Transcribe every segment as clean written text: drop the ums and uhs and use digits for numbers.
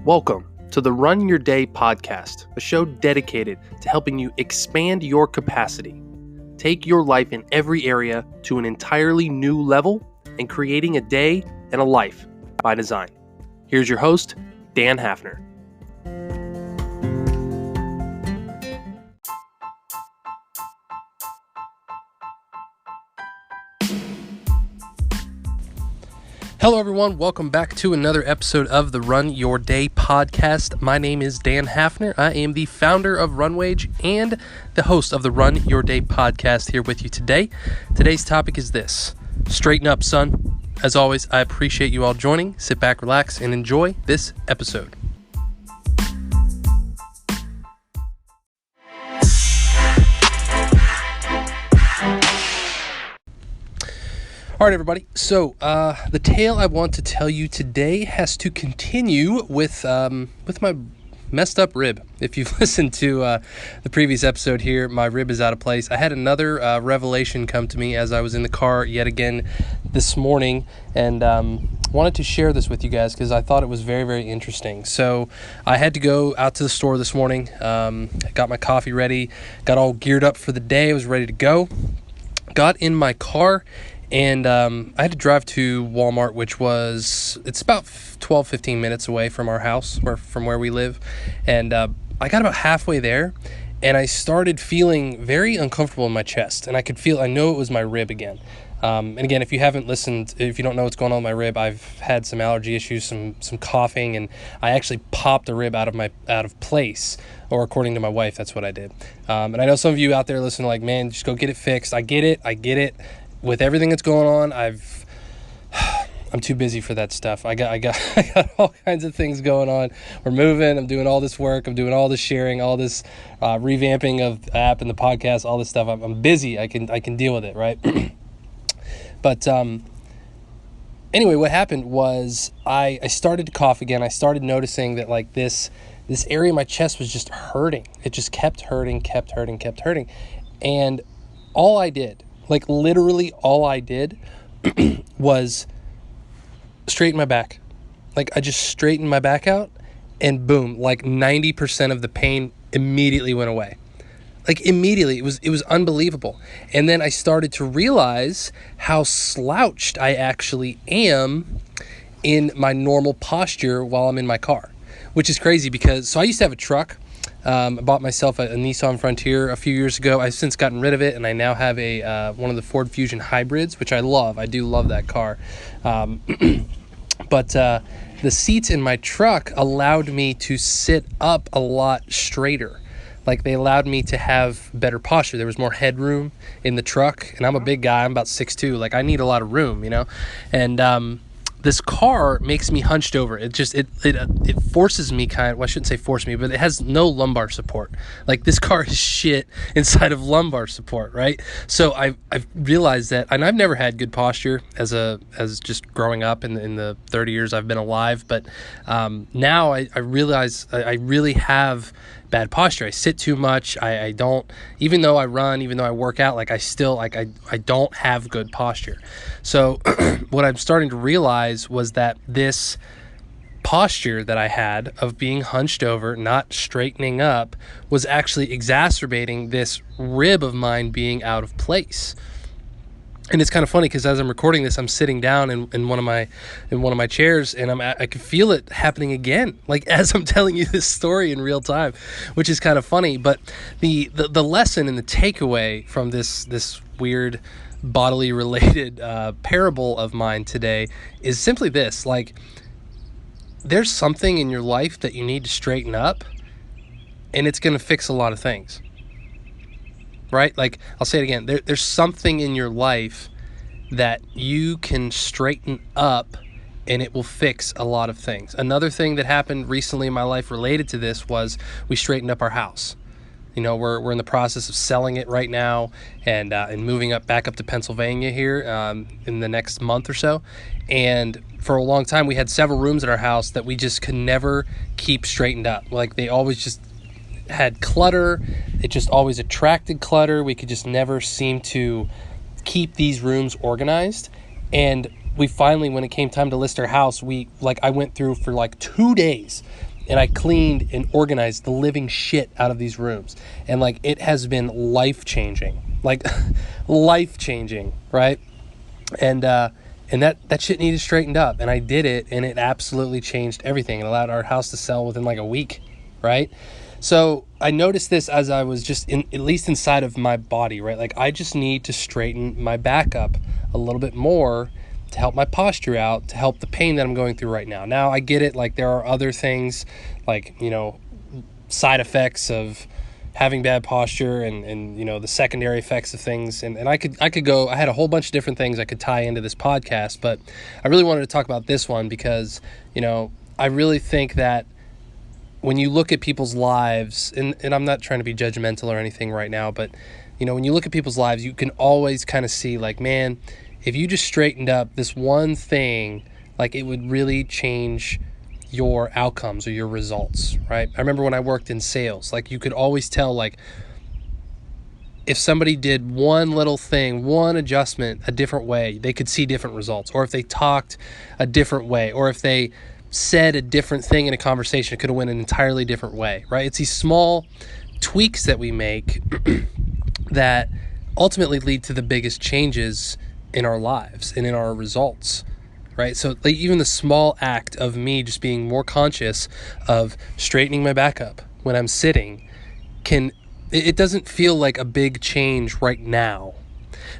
Welcome to the Run Your Day podcast, a show dedicated to helping you expand your capacity, take your life in every area to an entirely new level, and creating a day and a life by design. Here's your host, Dan Hafner. Hello everyone, welcome back to another episode of the Run Your Day podcast. My name is Dan Hafner. I am the founder of Runwage and the host of the Run Your Day podcast here with you today. Today's topic is this: straighten up, son. As always, I appreciate you all joining. Sit back, relax, and enjoy this episode. All right, everybody. So the tale I want to tell you today has to continue with my messed up rib. If you've listened to the previous episode here, my rib is out of place. I had another revelation come to me as I was in the car yet again this morning, and wanted to share this with you guys because I thought it was very, very interesting. So I had to go out to the store this morning, got my coffee ready, got all geared up for the day. I was ready to go, got in my car, and I had to drive to Walmart, it's about 12-15 minutes away from our house, from where we live. And I got about halfway there, and I started feeling very uncomfortable in my chest. And I know it was my rib again. And again, if you haven't listened, if you don't know what's going on with my rib, I've had some allergy issues, some coughing, and I actually popped a rib out of place, or according to my wife, that's what I did. And I know some of you out there listening, like, man, just go get it fixed. I get it. With everything that's going on, I'm too busy for that stuff. I got all kinds of things going on. We're moving. I'm doing all this work. I'm doing all this sharing, all this revamping of the app and the podcast, all this stuff. I'm busy. I can deal with it, right? But anyway, what happened was I started to cough again. I started noticing that like this area of my chest was just hurting. It just kept hurting. And all I did, like literally all I did was straighten my back. Like I just straightened my back out, and boom, like 90% of the pain immediately went away. Like immediately. It was unbelievable. And then I started to realize how slouched I actually am in my normal posture while I'm in my car, which is crazy because I used to have a truck. I bought myself a Nissan Frontier a few years ago. I've since gotten rid of it, and I now have one of the Ford Fusion hybrids, which I love. I do love that car. But the seats in my truck allowed me to sit up a lot straighter. Like they allowed me to have better posture. There was more headroom in the truck, and I'm a big guy. I'm about 6'2". Like I need a lot of room, And this car makes me hunched over. It forces me I shouldn't say force me, but it has no lumbar support. Like this car is shit inside of lumbar support, right? So I've realized that, and I've never had good posture as just growing up in the 30 years I've been alive. But now I realize I really have bad posture. I sit too much. I don't, even though I run, even though I work out, like I still, like I don't have good posture. So what I'm starting to realize was that this posture that I had of being hunched over, not straightening up, was actually exacerbating this rib of mine being out of place. And it's kind of funny because as I'm recording this, I'm sitting down in one of my chairs, and I can feel it happening again, like as I'm telling you this story in real time, which is kind of funny. But the lesson and the takeaway from this weird bodily related parable of mine today is simply this: like, there's something in your life that you need to straighten up, and it's going to fix a lot of things. Right? Like, I'll say it again. There's something in your life that you can straighten up, and it will fix a lot of things. Another thing that happened recently in my life related to this was we straightened up our house. We're in the process of selling it right now, and moving back up to Pennsylvania here in the next month or so. And for a long time, we had several rooms in our house that we just could never keep straightened up. Like they always just had clutter. It just always attracted clutter. We could just never seem to keep these rooms organized. And we finally, when it came time to list our house, I went through for like 2 days and I cleaned and organized the living shit out of these rooms. And like, it has been life-changing, like life-changing, right? And that shit needed straightened up, and I did it, and it absolutely changed everything. It allowed our house to sell within like a week, right? So I noticed this as I was just at least inside of my body, right? Like, I just need to straighten my back up a little bit more to help my posture out, to help the pain that I'm going through right now. Now I get it. Like, there are other things, like, side effects of having bad posture and the secondary effects of things. And I could go, I had a whole bunch of different things I could tie into this podcast, but I really wanted to talk about this one because, I really think that when you look at people's lives, and I'm not trying to be judgmental or anything right now, but, when you look at people's lives, you can always kind of see, like, man, if you just straightened up this one thing, like, it would really change your outcomes or your results, right? I remember when I worked in sales, like, you could always tell, like, if somebody did one little thing, one adjustment a different way, they could see different results. Or if they talked a different way, or if they said a different thing in a conversation, it could have went an entirely different way, right? It's these small tweaks that we make that ultimately lead to the biggest changes in our lives and in our results, right? So like, even the small act of me just being more conscious of straightening my back up when I'm sitting it doesn't feel like a big change right now,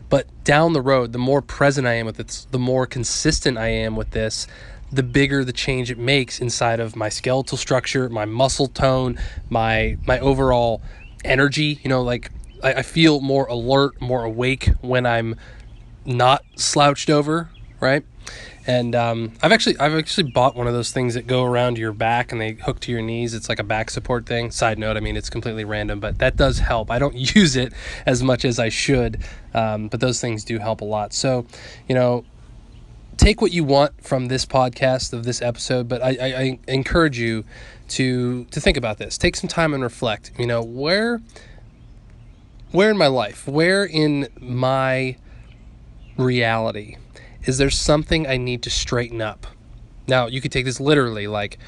but down the road, the more present I am with it, the more consistent I am with this, the bigger the change it makes inside of my skeletal structure, my muscle tone, my overall energy. Like, I feel more alert, more awake when I'm not slouched over, right? And I've actually bought one of those things that go around your back and they hook to your knees. It's like a back support thing. Side note, I mean, it's completely random, but that does help. I don't use it as much as I should, but those things do help a lot. So, take what you want from this podcast, of this episode, but I encourage you to think about this. Take some time and reflect. Where in my life, where in my reality is there something I need to straighten up? Now, you could take this literally, like,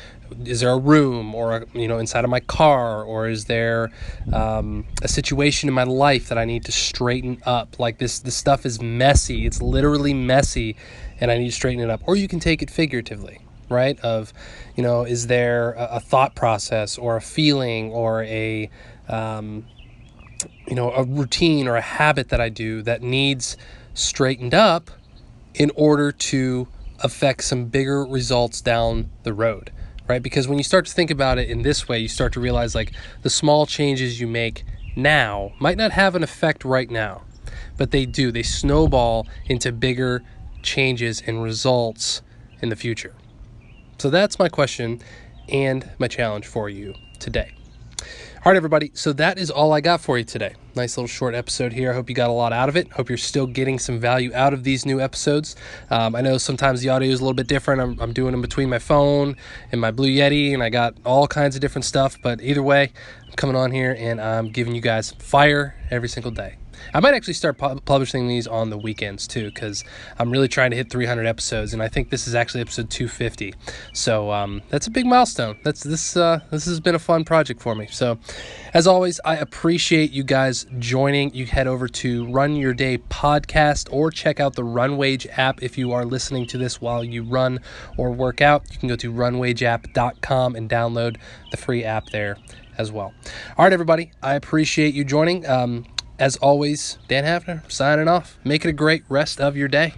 is there a room or, inside of my car, or is there a situation in my life that I need to straighten up? Like, this stuff is messy. It's literally messy, and I need to straighten it up. Or you can take it figuratively, right? Of, is there a thought process or a feeling or a routine or a habit that I do that needs straightened up in order to affect some bigger results down the road, right? Because when you start to think about it in this way, you start to realize, like, the small changes you make now might not have an effect right now, but they do. They snowball into bigger changes and results in the future. So that's my question and my challenge for you today. All right, everybody. So that is all I got for you today. Nice little short episode here. I hope you got a lot out of it. Hope you're still getting some value out of these new episodes. I know sometimes the audio is a little bit different. I'm doing them between my phone and my Blue Yeti, and I got all kinds of different stuff. But either way, I'm coming on here and I'm giving you guys fire every single day. I might actually start publishing these on the weekends too, because I'm really trying to hit 300 episodes, and I think this is actually episode 250. So that's a big milestone. This has been a fun project for me. So as always, I appreciate you guys joining. You head over to Run Your Day podcast or check out the RunWage app if you are listening to this while you run or work out. You can go to runwageapp.com and download the free app there as well. All right, everybody. I appreciate you joining. As always, Dan Hafner signing off. Make it a great rest of your day.